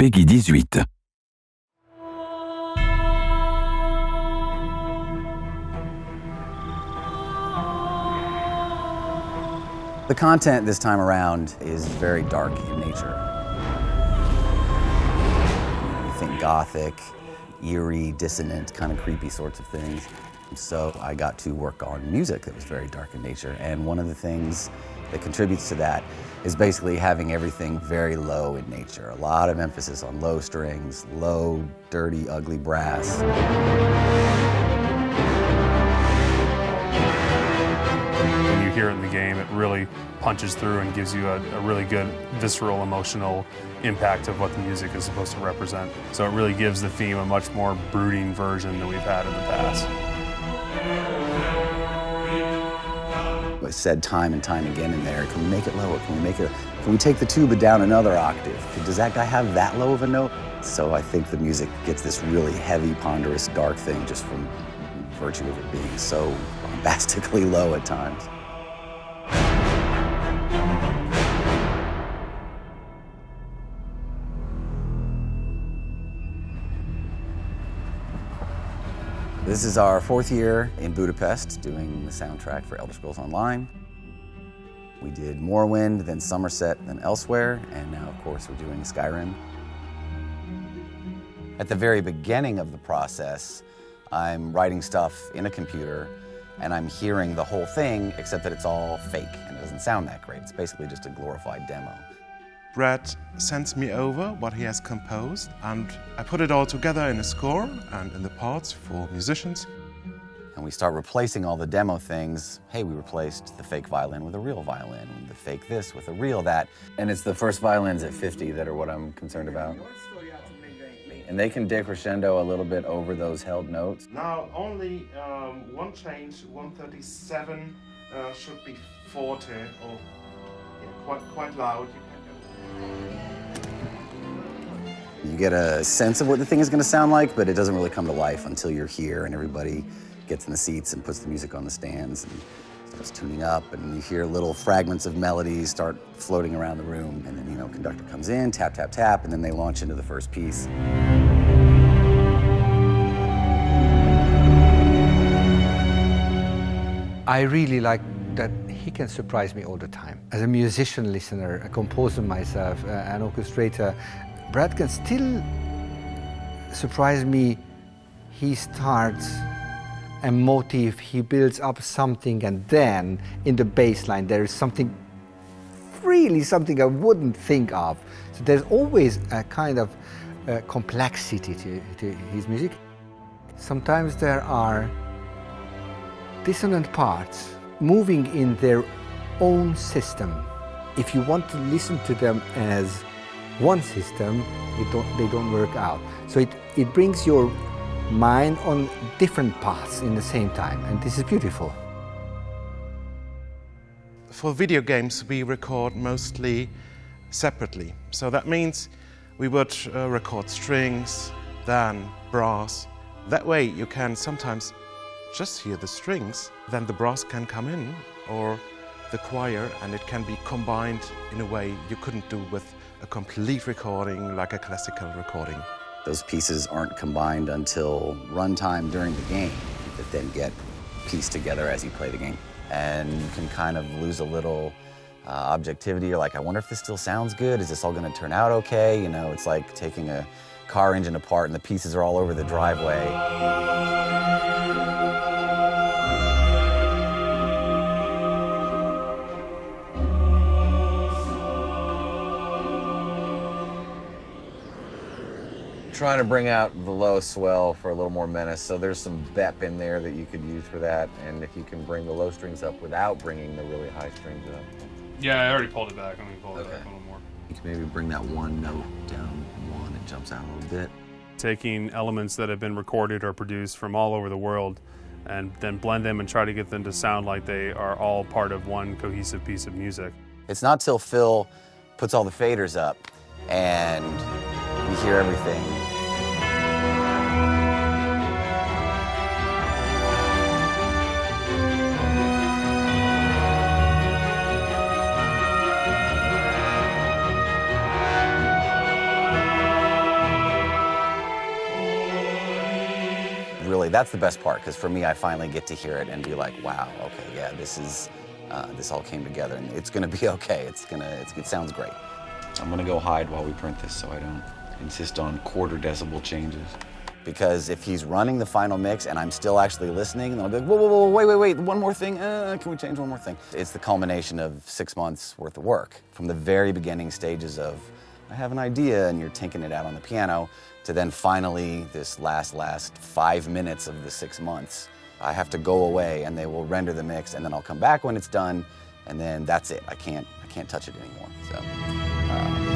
PEGI 18. The content this time around is very dark in nature. You think gothic, eerie, dissonant, kind of creepy sorts of things. So I got to work on music that was very dark in nature, and one of the things that contributes to that is basically having everything very low in nature. A lot of emphasis on low strings, low, dirty, ugly brass. When you hear it in the game, it really punches through and gives you a really good visceral, emotional impact of what the music is supposed to represent. So it really gives the theme a much more brooding version than we've had in the past. I said time and time again in there, can we make it lower? Can we take the tuba down another octave? Does that guy have that low of a note? So I think the music gets this really heavy, ponderous, dark thing just from virtue of it being so bombastically low at times. This is our 4th year in Budapest doing the soundtrack for Elder Scrolls Online. We did Morrowind, then Somerset, then Elsewhere, and now of course we're doing Skyrim. At the very beginning of the process, I'm writing stuff in a computer and I'm hearing the whole thing, except that it's all fake and it doesn't sound that great. It's basically just a glorified demo. Brad sends me over what he has composed, and I put it all together in a score and in the parts for musicians. And we start replacing all the demo things. Hey, we replaced the fake violin with a real violin, the fake this with a real that. And it's the first violins at 50 that are what I'm concerned about. And they can decrescendo a little bit over those held notes. Now only one change, 137 should be forte, or quite loud. You get a sense of what the thing is going to sound like, but it doesn't really come to life until you're here and everybody gets in the seats and puts the music on the stands and starts tuning up, and you hear little fragments of melodies start floating around the room, and then, conductor comes in, tap, tap, tap, and then they launch into the first piece. I really like that he can surprise me all the time. As a musician listener, a composer myself, an orchestrator, Brad can still surprise me. He starts a motif, he builds up something, and then in the bass line there is something I wouldn't think of. So there's always a kind of complexity to his music. Sometimes there are dissonant parts moving in their own system. If you want to listen to them as one system, they don't work out. So it brings your mind on different paths in the same time, and this is beautiful. For video games, we record mostly separately. So that means we would record strings, then brass. That way you can sometimes just hear the strings, then the brass can come in, or the choir, and it can be combined in a way you couldn't do with a complete recording, like a classical recording. Those pieces aren't combined until runtime during the game, that then get pieced together as you play the game. And you can kind of lose a little objectivity. You're like, I wonder if this still sounds good? Is this all gonna turn out okay? It's like taking a car engine apart and the pieces are all over the driveway. Trying to bring out the low swell for a little more menace, so there's some bep in there that you could use for that, and if you can bring the low strings up without bringing the really high strings up. Yeah, I already pulled it back. I'm going to pull it back a little more. You can maybe bring that one note down one, it jumps out a little bit. Taking elements that have been recorded or produced from all over the world and then blend them and try to get them to sound like they are all part of one cohesive piece of music. It's not till Phil puts all the faders up and you hear everything. really, that's the best part, because for me, I finally get to hear it and be like, wow, okay, yeah, this all came together, and it's gonna be okay. It sounds great. I'm gonna go hide while we print this so I don't insist on quarter decibel changes. Because if he's running the final mix and I'm still actually listening, then I'll be like, whoa, wait, one more thing, can we change one more thing? It's the culmination of 6 months worth of work. From the very beginning stages of, I have an idea, and you're tinking it out on the piano, to then finally this last 5 minutes of the 6 months. I have to go away and they will render the mix, and then I'll come back when it's done, and then that's it. I can't touch it anymore. So.